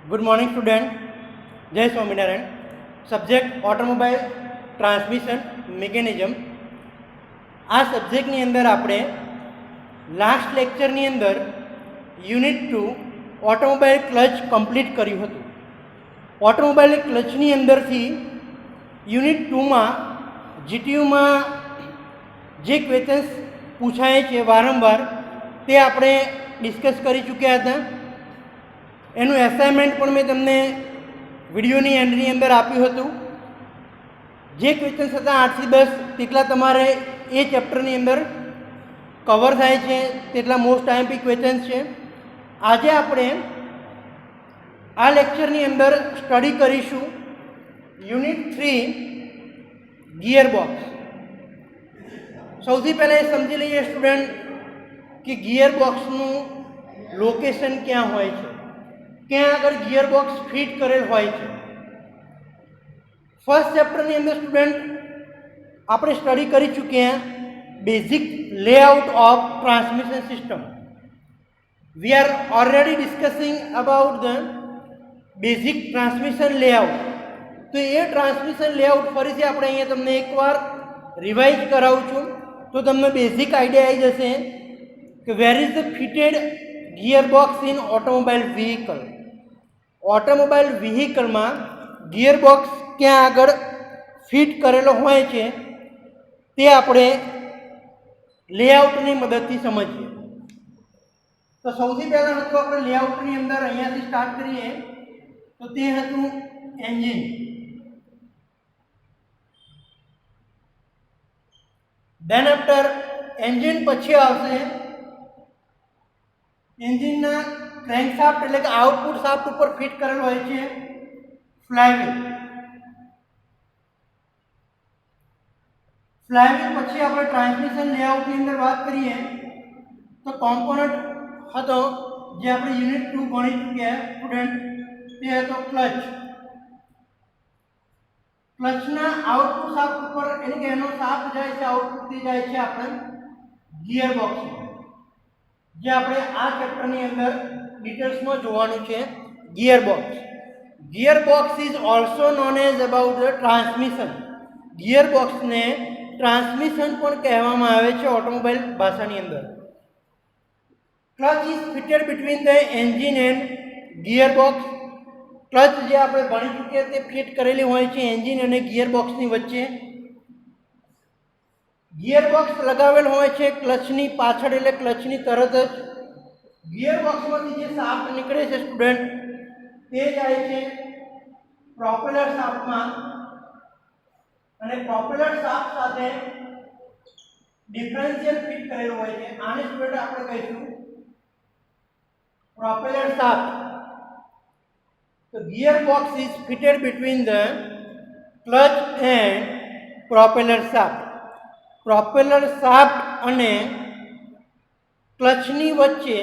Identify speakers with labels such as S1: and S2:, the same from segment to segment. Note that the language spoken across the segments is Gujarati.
S1: Good morning student. जय Swaminarayan. Subject automobile transmission mechanism. आ सब्जेक्टनी अंदर आपणे लास्ट लेक्चरनी अंदर યુનિટ 2 ઓટોમોબાઈલ ક્લચ કમ્પ્લીટ કર્યું હતું। ઓટોમોબાઈલ ક્લચની અંદરથી યુનિટ 2માં જીટીયુમાં જે ક્વેશ્ચન્સ પૂછાય છે વારંવાર તે આપણે ડિસ્કસ કરી ચૂક્યા હતા। એનું એસાઇનમેન્ટ પણ મેં તમને વિડીયોની એન્ડની અંદર આપ્યું હતું। જે ક્વેશ્ચન્સ હતા 8 થી 10 તેટલા તમારે એ ચેપ્ટરની અંદર કવર થાય છે, તેટલા મોસ્ટ આઈએમપી ક્વેશ્ચન્સ છે। આજે આપણે આ લેક્ચરની અંદર સ્ટડી કરીશું યુનિટ 3 ગિયર બોક્સ। સૌથી પહેલાં એ સમજી લઈએ સ્ટુડન્ટ કે ગિયર બોક્સનું લોકેશન ક્યાં હોય છે, ક્યાં આગળ ગિયર બોક્સ ફિટ કરેલ હોય છે। ફર્સ્ટ ચેપ્ટરની અંદર સ્ટુડન્ટ આપણે સ્ટડી કરી ચૂક્યા basic layout of transmission system. We are already discussing about the basic transmission layout. તો એ ટ્રાન્સમિશન લેઆઉટ ફરીથી આપણે અહીંયા તમને એકવાર રિવાઇઝ કરાવું છું તો તમને બેઝિક આઈડિયા આવી જશે કે where is the fitted gear box in automobile vehicle. Automobile વ્હીકલમાં ગિયર બોક્સ ક્યાં આગળ ફિટ કરેલો હોય છે તે આપણે લેઆઉટની મદદથી સમજીએ। તો સૌથી પહેલાં હતું આપણે લેઆઉટની અંદર અહીંયાથી સ્ટાર્ટ કરીએ તો તે હતું એન્જિન। દેન આફ્ટર એન્જિન પછી આવશે એન્જિનના ક્રેન્કશાફ્ટ એટલે કે આઉટપુટ શાફ્ટ ઉપર ફિટ કરેલો હોય છે ફ્લાયવ્હીલ। ફ્લાયવ્હીલ પછી આપણે ટ્રાન્સમિશન લેઆઉટની અંદર વાત કરીએ તો કોમ્પોનન્ટ હતો જે આપણે યુનિટ 2 ભણી ચૂક્યા સ્ટુડન્ટ, તે હતો ક્લચ। ક્લચના આઉટપુટ શાફ્ટ ઉપર એટલે કે એનો શાફ્ટ જાય છે આઉટપુટથી જાય છે આપણે ગિયર બોક્સ, જે આપણે આ ચેપ્ટરની અંદર ડિટેલ્સમાં જોવાનું છે gear box. Gear box is also known as about the transmission. Gear બોક્સને ટ્રાન્સમિશન પણ કહેવામાં આવે છે ઓટોમોબાઈલ ભાષાની અંદર। Clutch is fitted between the engine and gear box. Clutch જે આપણે ભણી ચૂક્યા તે ફિટ કરેલી હોય છે એન્જિન અને ગિયર બોક્સની વચ્ચે। ગિયર બોક્સ લગાવેલ હોય છે ક્લચની પાછળ એટલે ક્લચની તરત જ। ગિયર બોક્સમાંથી જે શાફ્ટ નીકળે છે સ્ટુડન્ટ તે જાય છે પ્રોપેલર શાફ્ટમાં અને પ્રોપેલર શાફ્ટ સાથે ડિફરન્શિયલ ફિટ કરેલું હોય છે। આને સ્ટુડન્ટ આપણે કહીશું પ્રોપેલર શાફ્ટ। તો gear box is fitted between the clutch and propeller shaft. Propeller shaft અને ક્લચની વચ્ચે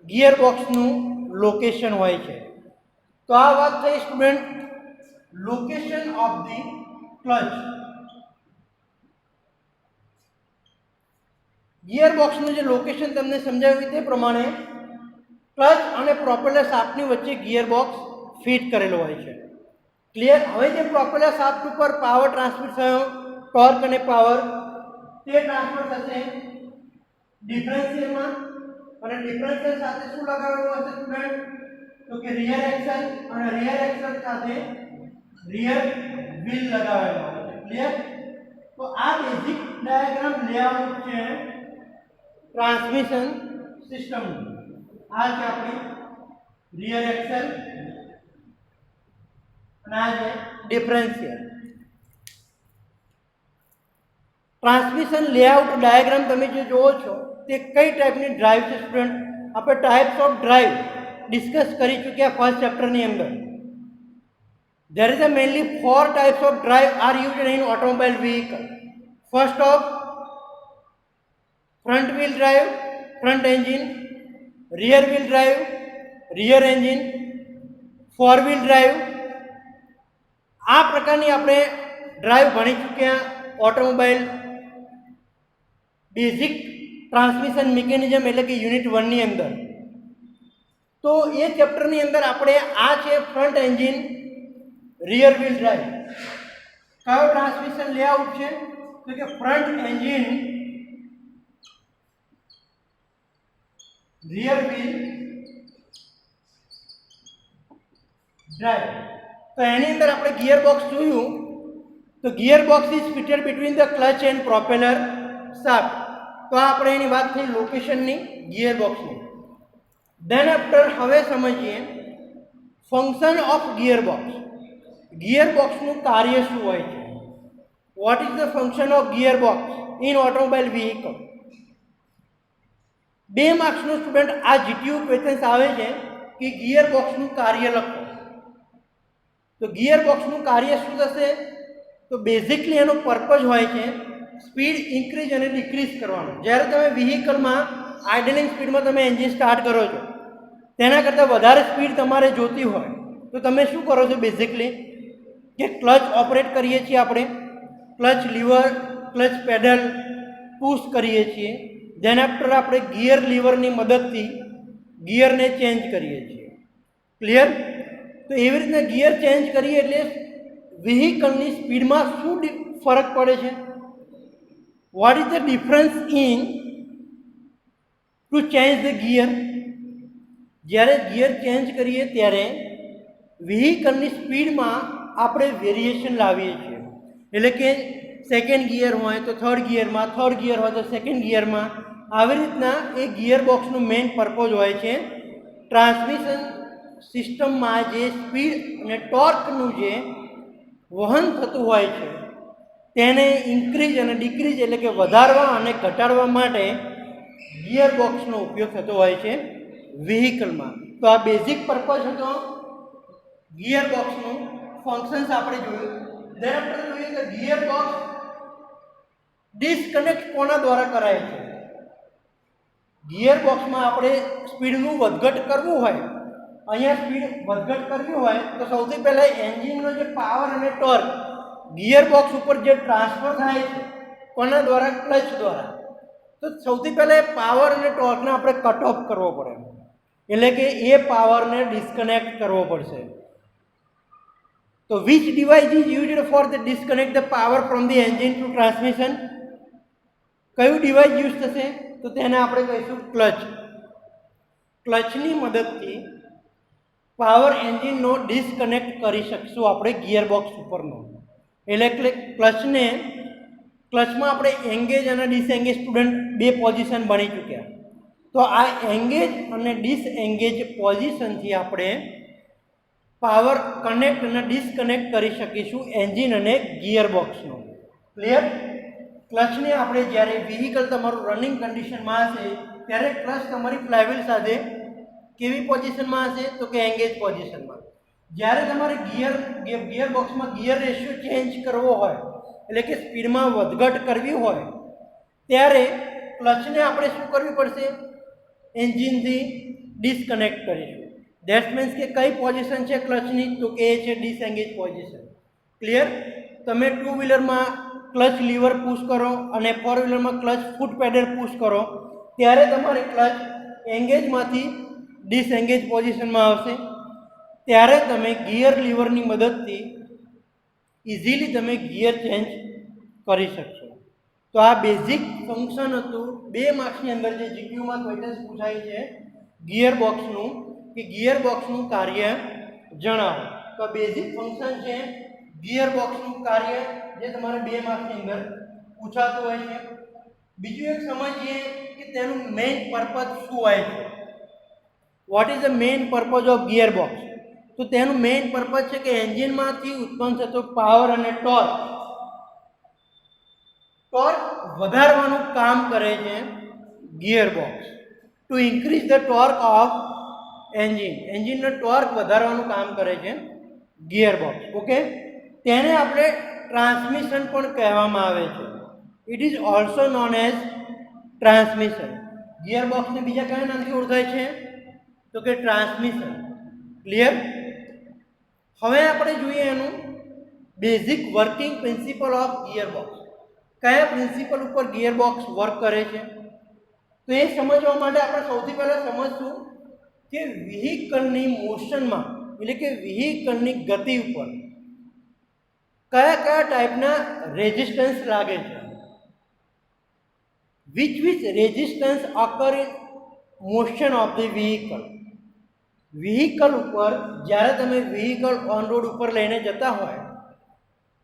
S1: ગિયર બોક્સનું લોકેશન હોય છે। તો આ વાત થઈ student location of the clutch. Gear બોક્સનું જે લોકેશન તમને સમજાવ્યું તે પ્રમાણે ક્લચ અને પ્રોપેલર શાફ્ટની વચ્ચે ગિયર બોક્સ ફિટ કરેલો હોય છે। ક્લિયર। હવે જે પ્રોપેલર શાફ્ટ ઉપર પાવર ટ્રાન્સમિટ થયો ટોર્ક અને પાવર તે ટ્રાન્સફર થશે ડિફરન્શિયલમાં અને ડિફરન્શિયલ સાથે શું લગાવેલું હશે સ્ટુડન્ટ તો કે રિયર એક્સલ અને રિયર એક્સલ સાથે રિયર વ્હીલ લગાવેલો હશે। ક્લિયર। તો આ બેઝિક ડાયાગ્રામ લેઆઉટ છે ટ્રાન્સમિશન સિસ્ટમનું। આ છે આપણી રિયર એક્સલ અને આ છે ડિફરન્શિયલ। ટ્રાન્સમિશન લેઆઉટ ડાયાગ્રામ તમે જે જોવો છો તે કઈ ટાઈપની ડ્રાઈવ છે સ્ટુડન્ટ? આપણે ટાઈપ્સ ઓફ ડ્રાઈવ ડિસ્કસ કરી ચૂક્યા ફર્સ્ટ ચેપ્ટરની અંદર। There is a mainly 4 types of drive are used in automobile vehicle. First of front wheel drive, front engine, rear wheel drive, rear engine, four wheel drive। આ પ્રકારની આપણે ડ્રાઈવ ભણી ચૂક્યા ઓટોમોબાઈલ બેઝિક ટ્રાન્સમિશન મિકેનિઝમ એટલે કે યુનિટ 1 ની અંદર। તો એ ચેપ્ટરની અંદર આપણે આ છે front engine rear wheel drive. કયો ટ્રાન્સમિશન લેઆઉટ છે? તો કે front engine rear wheel drive. તો એની અંદર આપણે ગિયર બોક્સ જોયું. તો gear box is fitted between the clutch and propeller shaft. તો આપણે એની વાત થઈ લોકેશનની, ગિયર બોક્સની. દેન આફ્ટર હવે સમજીએ function of gear box. Gear બોક્સનું કાર્ય શું હોય છે? What is the function of gear box in automobile vehicle? 2 માર્ક્સનો સ્ટુડન્ટ આ જીટીયુ ક્વેશ્ચન્સ આવે છે કે ગિયર બોક્સનું કાર્ય લખો. તો ગિયર બોક્સનું કાર્ય શું થશે? તો બેઝિકલી એનો પર્પઝ હોય છે સ્પીડ ઇન્ક્રીઝ અને ડિક્રીઝ કરવાનો. જ્યારે તમે વ્હીકલમાં આઇડલિંગ સ્પીડમાં તમે એન્જિન સ્ટાર્ટ કરો છો, તેના કરતાં વધારે સ્પીડ તમારે જોતી હોય તો તમે શું કરો છો? બેઝિકલી કે ક્લચ ઓપરેટ કરીએ છીએ આપણે, clutch lever, clutch pedal push કરીએ છીએ. જેના આફ્ટર આપણે ગિયર લીવરની મદદથી ગિયરને ચેન્જ કરીએ છીએ. ક્લિયર? તો એવી રીતના ગિયર ચેન્જ કરીએ એટલે વ્હીકલની સ્પીડમાં શું ફરક પડે છે? What is the difference in to change the gear? જ્યારે ગિયર ચેન્જ કરીએ ત્યારે વ્હીકલની સ્પીડમાં આપણે વેરિએશન લાવીએ છીએ. એટલે કે સેકન્ડ ગિયર હોય તો થર્ડ ગિયરમાં, થર્ડ ગિયર હોય તો સેકન્ડ ગિયરમાં. આવી રીતના એ ગિયર બોક્સનું મેઇન પર્પઝ હોય છે ટ્રાન્સમિશન સિસ્ટમમાં જે સ્પીડ અને ટોર્કનું જે વહન થતું હોય છે તેને ઇન્ક્રીઝ અને ડિક્રીઝ એટલે કે વધારવા અને ઘટાડવા માટે ગિયર બોક્સનો ઉપયોગ થતો હોય છે વ્હીકલમાં. તો આ બેઝિક પર્પઝ હતો ગિયર બોક્સનું. ફંક્શન્સ આપણે જોયું. દેન આપણે જોઈએ કે ગિયર બોક્સ ડિસ્કનેક્ટ કોના દ્વારા કરાય છે? ગિયર બોક્સમાં આપણે સ્પીડનું વધઘટ કરવું હોય, અહીંયા સ્પીડ વધઘટ કરવી હોય તો સૌથી પહેલાં એન્જિનનો જે પાવર અને ટોર્ક ગિયર બોક્સ ઉપર જે ટ્રાન્સફર થાય છે કોના દ્વારા? ક્લચ દ્વારા. તો સૌથી પહેલાં એ પાવર અને ટોર્કને આપણે કટ ઓફ કરવો પડે, એટલે કે એ પાવરને ડિસ્કનેક્ટ કરવો પડશે. તો which device is used for the disconnect the power from the engine to transmission? કયું ડિવાઇસ યુઝ થશે? તો તેને આપણે કહીશું ક્લચ. ક્લચની મદદથી પાવર એન્જિનનો ડિસ્કનેક્ટ કરી શકશું આપણે ગિયર બોક્સ ઉપરનો. એટલે ક્લચમાં આપણે એંગેજ અને ડિસએંગેજ સ્ટુડન્ટ 2 પોઝિશન બની ચૂક્યા. તો આ એંગેજ અને ડિસએંગેજ પોઝિશનથી આપણે પાવર કનેક્ટ અને ડિસ્કનેક્ટ કરી શકીશું એન્જિન અને ગિયર બોક્સનો. ક્લિયર? ક્લચને આપણે જ્યારે વ્હીકલ તમારું રનિંગ કન્ડિશનમાં હશે ત્યારે ક્લચ તમારી ફ્લાયવ્હીલ સાથે કેવી પોઝિશનમાં હશે? તો કે એંગેજ પોઝિશનમાં. જ્યારે તમારે ગિયર બોક્સમાં ગિયર રેશિયો ચેન્જ કરવો હોય એટલે કે સ્પીડમાં વધઘટ કરવી હોય ત્યારે ક્લચને આપણે શું કરવી પડશે? એન્જિનથી ડિસ્કનેક્ટ કરીશું. ધેટ મીન્સ કે કઈ પોઝિશન છે ક્લચની? તો કે એ છે ડિસએંગેજ પોઝિશન. ક્લિયર? તમે 2 વ્હીલરમાં ક્લચ લીવર પુશ કરો અને 4 વ્હીલરમાં ક્લચ ફૂટ પેડલ પુશ કરો ત્યારે તમારે ક્લચ એંગેજમાંથી ડિસએંગેજ પોઝિશનમાં આવશે. ત્યારે તમે ગિયર લીવરની મદદથી ઇઝીલી તમે ગિયર ચેન્જ કરી શકશો. તો આ બેઝિક ફંક્શન હતું 2 માર્ક્સની અંદર જે જીટીયુમાં ક્વેશ્ચન્સ પૂછાય છે ગિયર બોક્સનું, કે ગિયર બોક્સનું કાર્ય જણાવો. તો બેઝિક ફંક્શન છે ગિયર બોક્સનું કાર્ય જે તમારે 2 માર્ક્સની અંદર પૂછાતું હોય છે. બીજું એક સમજીએ કે તેનું મેઇન પર્પઝ શું હોય છે. What is the main purpose of gear box? તો તેનું મેઇન પર્પઝ છે કે એન્જિનમાંથી ઉત્પન્ન થતો પાવર અને ટોર્ક વધારવાનું કામ કરે છે gear box. To increase the torque of એન્જિનનો ટોર્ક વધારવાનું કામ કરે છે ગિયર બોક્સ. ઓકે? તેને આપણે ટ્રાન્સમિશન પણ કહેવામાં આવે છે. It is also known as transmission. Gear બોક્સને બીજા કયા નામથી ઓળખાય છે? તો કે ટ્રાન્સમિશન. ક્લિયર? હવે આપણે જોઈએ એનું basic working principal of gear box. કયા પ્રિન્સિપલ ઉપર ગિયર બોક્સ વર્ક કરે છે? તો એ સમજવા માટે આપણે સૌથી પહેલાં સમજશું કે વ્હીકલની મોશનમાં એટલે કે વ્હીકલની ગતિ ઉપર કયા કયા ટાઈપના રેઝિસ્ટન્સ લાગે છે. which resistance occur in motion of the vehicle. Vehicle ઉપર જ્યારે તમે વ્હીકલ ઓન રોડ ઉપર લઈને જતા હોય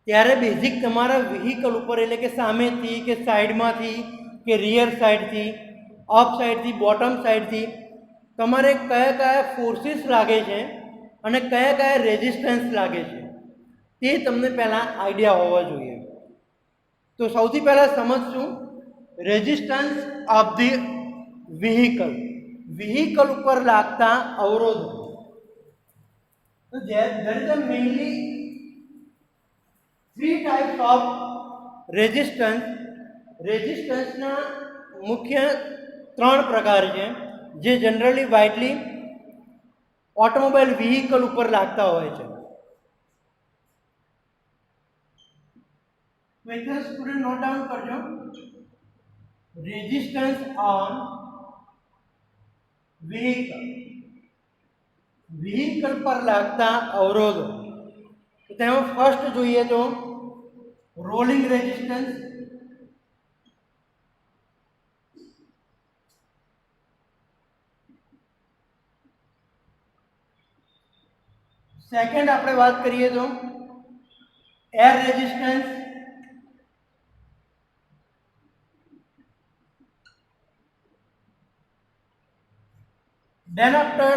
S1: ત્યારે બેઝિક તમારા વ્હીકલ ઉપર એટલે કે સામેથી કે સાઈડમાંથી કે રિયર સાઈડથી અપ સાઈડથી બોટમ સાઈડથી તમારે કયા કયા ફોર્સીસ લાગે છે અને કયા કયા રેઝિસ્ટન્સ લાગે છે તે તમને પહેલાં આઈડિયા હોવા જોઈએ. તો સૌથી પહેલાં સમજશું resistance of the vehicle, vehicle ઉપર લાગતા અવરોધો. તો there is a mainly three types of resistance. રેઝિસ્ટન્સના મુખ્ય ત્રણ પ્રકાર છે જે જનરલી વાઇડલી ઓટોમોબાઈલ વ્હીકલ ઉપર લાગતા હોય છે. સ્ટુડન્ટ નોટ ડાઉન કરજો. રેઝિસ્ટન્સ ઓન વ્હીકલ, વ્હીકલ પર લાગતા અવરોધો. તો તેમાં ફર્સ્ટ જોઈએ તો રોલિંગ રેઝિસ્ટન્સ, સેકન્ડ આપણે વાત કરીએ તો air resistance, then after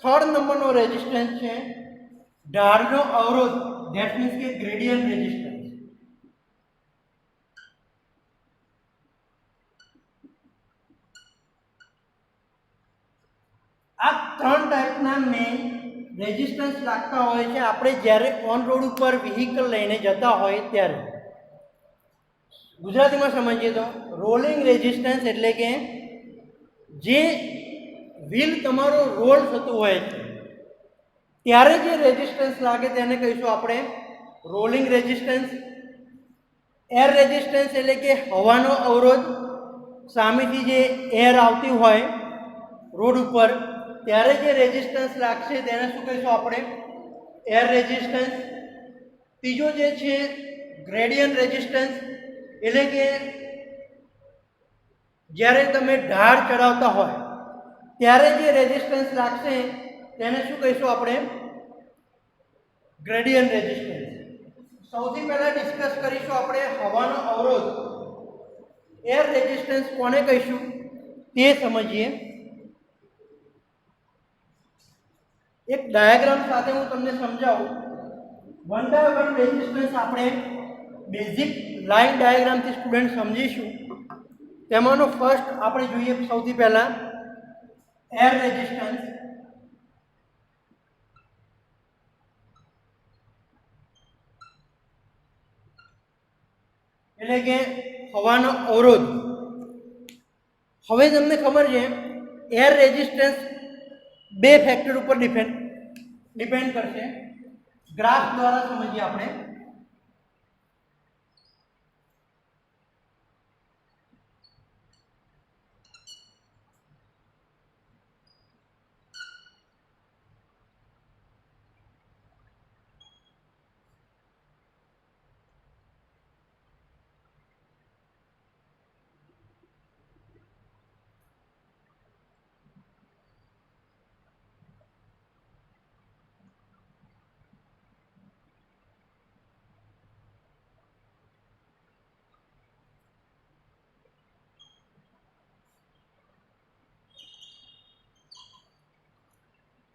S1: third નંબરનો રેઝિસ્ટન્સ છે ઢાળનો અવરોધ, ધેટ મીન્સ કે ગ્રેડિયન્ટ રેઝિસ્ટન્સ. આ ત્રણ ટાઈપના મેઇન રેઝિસ્ટન્સ લાગતા હોય છે આપણે જ્યારે ઓન રોડ ઉપર વ્હીકલ લઈને જતા હોય ત્યારે. ગુજરાતીમાં સમજીએ તો રોલિંગ રેઝિસ્ટન્સ એટલે કે જે વ્હીલ તમારો રોલ થતું હોય છે ત્યારે જે રેઝિસ્ટન્સ લાગે તેને કહીશું આપણે રોલિંગ રેઝિસ્ટન્સ. એર રેઝિસ્ટન્સ એટલે કે હવાનો અવરોધ, સામેથી જે એર આવતી હોય રોડ ઉપર ત્યારે જે રેઝિસ્ટન્સ લાગશે તેને શું કહીશું આપણે એર રેઝિસ્ટન્સ. ત્રીજો જે છે ગ્રેડિયન્ટ રેઝિસ્ટન્સ એટલે કે જ્યારે તમે ઢાળ ચડાવતા હોય ત્યારે જે રેઝિસ્ટન્સ લાગશે તેને શું કહીશું આપણે ગ્રેડિયન્ટ રેઝિસ્ટન્સ. સૌથી પહેલાં ડિસ્કસ કરીશું આપણે હવાનો અવરોધ, એર રેઝિસ્ટન્સ કોને કહીશું તે સમજીએ. એક ડાયાગ્રામ સાથે હું તમને સમજાવું. વન બાય વન રેઝિસ્ટન્સ આપણે બેઝિક લાઈન ડાયાગ્રામથી સ્ટુડન્ટ સમજીશું. તેમાંનો ફર્સ્ટ આપણે જોઈએ સૌથી પહેલાં એર રેઝિસ્ટન્સ. એટલે કે હવાનો અવરોધ. હવે તમને ખબર છે એર રેઝિસ્ટન્સ બે ફેક્ટર ઉપર ડિપેન્ડ કરશે. ગ્રાફ દ્વારા સમજીએ આપણે.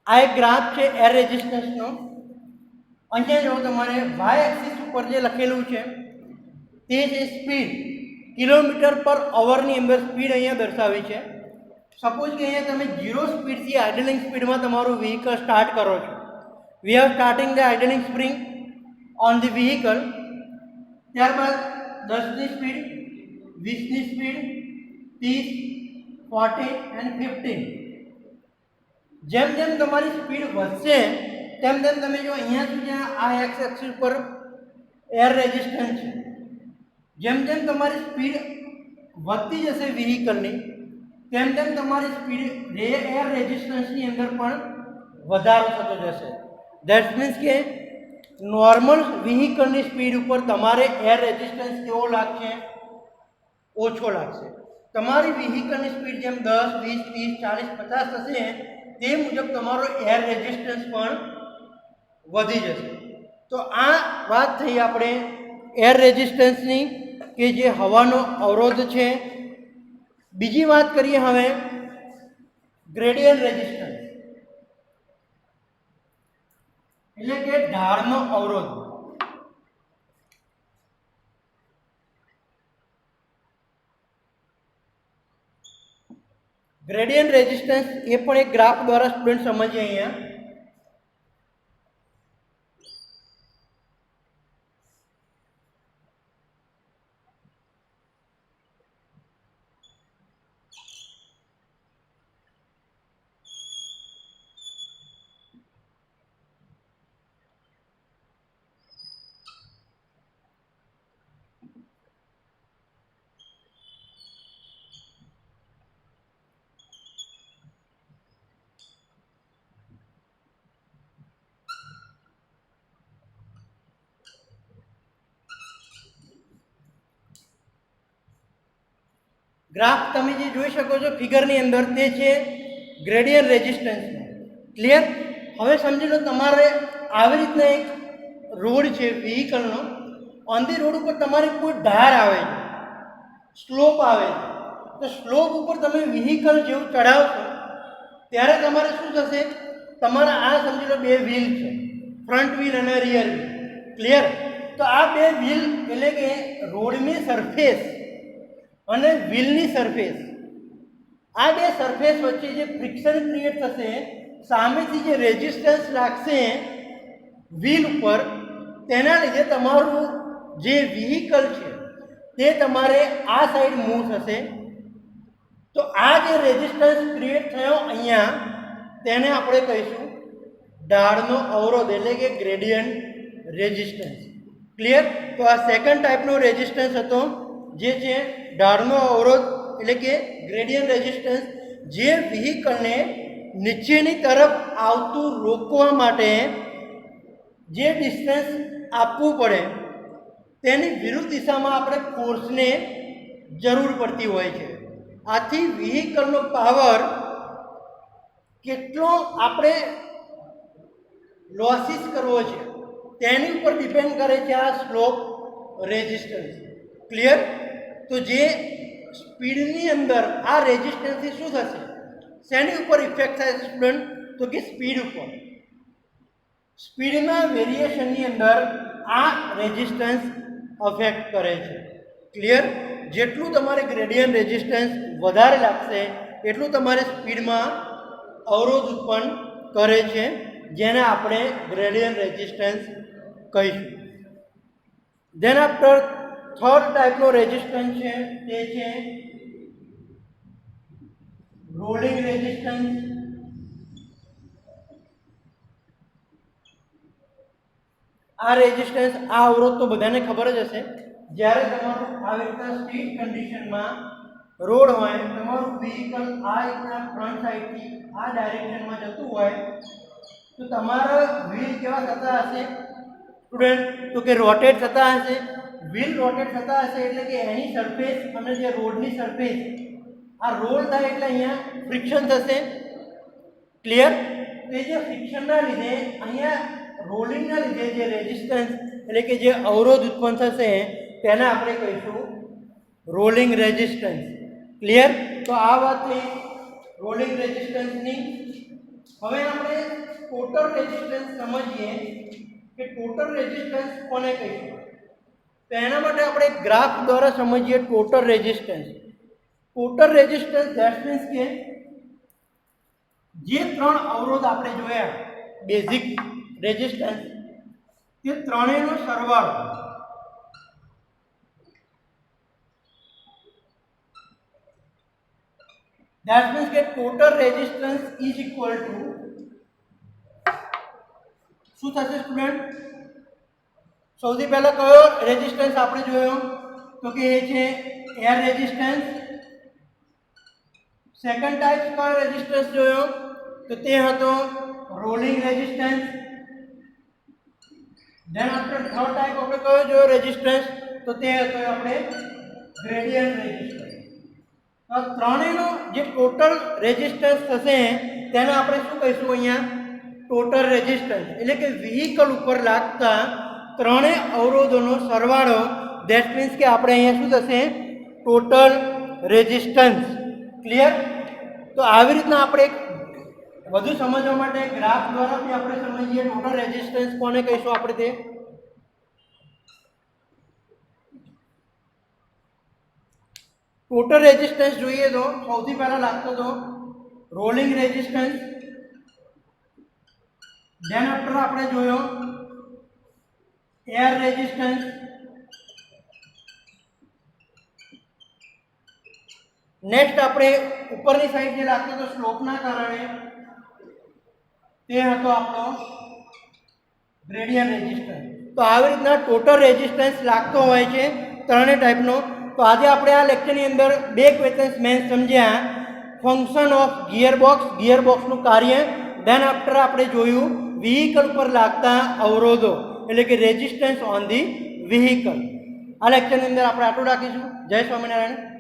S1: આ એક ગ્રાફ છે એર રેઝિસ્ટન્સનો. અહીંયા જો તમારે વાય એક્સિસ ઉપર જે લખેલું છે તે છે સ્પીડ, કિલોમીટર પર અવરની અંદર સ્પીડ અહીંયા દર્શાવી છે. સપોઝ કે અહીંયા તમે 0 સ્પીડથી આઇડલિંગ સ્પીડમાં તમારું વ્હીકલ સ્ટાર્ટ કરો છો. We are starting the idling spring on the vehicle. ત્યારબાદ 10ની સ્પીડ, 20ની સ્પીડ, 30, 40 એન્ડ 15. જેમ જેમ તમારી સ્પીડ વધશે તેમ તેમ તમે જો અહીંયા સુધી આ એક્સ એક્સિસ પર એર રેઝિસ્ટન્સ છે. જેમ જેમ તમારી સ્પીડ વધતી જશે વ્હીકલની તેમ તેમ તમારી સ્પીડ એર રેઝિસ્ટન્સની અંદર પણ વધારો થતો જશે. ધેટ મીન્સ કે નોર્મલ વ્હીકલની સ્પીડ ઉપર તમારે એર રેઝિસ્ટન્સ કેવો લાગશે? ઓછો લાગશે. તમારી વ્હીકલની સ્પીડ જેમ 10, 20, 30, 40, 50 થશે તે મુજબ તમારો એર રેઝિસ્ટન્સ પણ વધી જશે. તો આ વાત થઈ આપણે એર રેઝિસ્ટન્સની કે જે હવાનો અવરોધ છે. બીજી વાત કરીએ હવે ગ્રેડિયન્ટ રેઝિસ્ટન્સ એટલે કે ઢાળનો અવરોધ. ગ્રેડિયન્ટ રેઝિસ્ટન્સ એ પણ એક ગ્રાફ દ્વારા સ્ટુડન્ટ સમજીએ. અહીંયા ગ્રાફ તમે જે જોઈ શકો છો ફિગરની અંદર તે છે ગ્રેડિયન્ટ રેઝિસ્ટન્સ. ક્લિયર? હવે સમજી લો તમારે આવી રીતના એક રોડ છે વ્હીકલનો. ઓન ધી રોડ ઉપર તમારે કોઈ ધાર આવે છે, સ્લોપ આવે છે. તો સ્લોપ ઉપર તમે વ્હીકલ જેવું ચડાવશો ત્યારે તમારે શું થશે? તમારા આ સમજી લો બે વ્હીલ છે, ફ્રન્ટ વ્હીલ અને રિયર વ્હીલ. ક્લિયર? તો આ બે વ્હીલ એટલે કે રોડની સરફેસ અને વ્હીલની સરફેસ, આ બે સરફેસ વચ્ચે જે ફ્રિક્શન ક્રિએટ થશે, સામેથી જે રેઝિસ્ટન્સ લાગશે વ્હીલ ઉપર, તેના લીધે તમારું જે વ્હીકલ છે તે તમારે આ સાઈડ મૂવ થશે. તો આ જે રેઝિસ્ટન્સ ક્રિએટ થયો અહીંયા તેને આપણે કહીશું ઢાળનો અવરોધ એટલે કે ગ્રેડિયન્ટ રેઝિસ્ટન્સ. ક્લિયર? તો આ સેકન્ડ ટાઈપનો રેઝિસ્ટન્સ હતો જે છે ઢાળનો અવરોધ એટલે કે ગ્રેડિયન્ટ રેઝિસ્ટન્સ, જે વ્હીકલને નીચેની તરફ આવતું રોકવા માટે જે ડિસ્ટન્સ આપવું પડે તેની વિરુદ્ધ દિશામાં આપણે ફોર્સને જરૂર પડતી હોય છે. આથી વ્હીકલનો પાવર કેટલો આપણે લોસીસ કરવો છે તેની ઉપર ડિપેન્ડ કરે છે આ સ્લોપ રેઝિસ્ટન્સ. ક્લિયર? તો જે સ્પીડની અંદર આ રેઝિસ્ટન્સથી શું થશે? શેની ઉપર ઇફેક્ટ થાય છે સ્ટુડન્ટ? તો કે સ્પીડ ઉપર. સ્પીડના વેરિએશનની અંદર આ રેઝિસ્ટન્સ અફેક્ટ કરે છે. ક્લિયર? જેટલું તમારે ગ્રેડિયન્ટ રેઝિસ્ટન્સ વધારે લાગશે એટલું તમારે સ્પીડમાં અવરોધ ઉત્પન્ન કરે છે, જેને આપણે ગ્રેડિયન્ટ રેઝિસ્ટન્સ કહીશું. ધેન આફ્ટર થર્ડ ટાઈપનો રેઝિસ્ટન્સ છે તે છે રોલિંગ રેઝિસ્ટન્સ. આ રેઝિસ્ટન્સ, આ અવરોધ તો બધાને ખબર જ હશે. જ્યારે તમારું આવી રીતના સ્ટ્રીટ કન્ડિશનમાં રોડ હોય, તમારું વ્હીકલ આ રીતના ફ્રન્ટ સાઈડથી આ ડાયરેક્શનમાં જતું હોય તો તમારા વ્હીલ કેવા થતા હશે સ્ટુડન્ટ? તો કે રોટેટ થતા હશે. વ્હીલ રોટેટ થતા હશે એટલે કે એની સરફેસ અને જે રોડની સરફેસ આ રોલ થાય એટલે અહીંયા ફ્રિક્શન થશે. ક્લિયર? તે જે ફ્રિક્શનના લીધે અહીંયા રોલિંગના લીધે જે રેઝિસ્ટન્સ એટલે કે જે અવરોધ ઉત્પન્ન થશે તેને આપણે કહીશું રોલિંગ રેઝિસ્ટન્સ. ક્લિયર? તો આ વાત થઈ રોલિંગ રેઝિસ્ટન્સની. હવે આપણે ટોટલ રેઝિસ્ટન્સ સમજીએ કે ટોટલ રેઝિસ્ટન્સ કોને કહીશું. તો એના માટે આપણે ગ્રાફ દ્વારા સમજીએ total resistance. Total resistance that means કે જે ત્રણ અવરોધ આપણે જોયા બેઝિક રેઝિસ્ટન્સ, તે ત્રણેયનો સરવાળો. ધેટ મીન્સ કે total resistance is equal to શું થશે સ્ટુડન્ટ? સૌથી પહેલા કયો રેઝિસ્ટન્સ આપણે જોયો? તો કે એ છે એર રેઝિસ્ટન્સ. સેકન્ડ ટાઈપ કયો રેઝિસ્ટન્સ જોયો તો તે હતો rolling resistance. Than after third type આપણે કયો જોયો રેઝિસ્ટન્સ તો તે હતો આપણે ગ્રેડિયન્ટ રેઝિસ્ટન્સ. આ ત્રણેયનો જે ટોટલ રેઝિસ્ટન્સ થશે તેને આપણે શું કહીશું અહીંયા ટોટલ રેઝિસ્ટન્સ, એટલે કે વ્હીકલ ઉપર લાગતા ત્રણેય અવરોધોનો સરવાળો. ધેટ મીન્સ કે આપણે અહીંયા શું થશે ટોટલ રેઝિસ્ટન્સ. ક્લિયર? તો આવી રીતના આપણે એક વધુ સમજવા માટે ગ્રાફ દ્વારા બી આપણે સમજીએ ટોટલ રેઝિસ્ટન્સ કોને કહીશું આપણે તે. ટોટલ રેઝિસ્ટન્સ જોઈએ તો સૌથી પહેલા લાગતો તો રોલિંગ રેઝિસ્ટન્સ. ધેન આફ્ટર આપણે જોયો એર રેઝિસ્ટન્સ. નેક્સ્ટ આપણે ઉપરની સાઈડ જે લાગતો હતો સ્લોપના કારણે તે હતો આપણો ગ્રેડિયન્ટ રેઝિસ્ટન્સ. તો આવી રીતના ટોટલ રેઝિસ્ટન્સ લાગતો હોય છે ત્રણેય ટાઈપનો. તો આજે આપણે આ લેક્ચરની અંદર બે ક્વેશ્ચન્સ મેન સમજ્યા, ફંક્શન ઓફ ગિયરબોક્સનું કાર્ય. ધેન આફ્ટર આપણે જોયું વ્હીકલ ઉપર લાગતા અવરોધો એટલે કે રેઝિસ્ટન્સ ઓન ધી વ્હીકલ. આ લેક્ચરની અંદર આપણે આટલું રાખીશું. જય સ્વામિનારાયણ.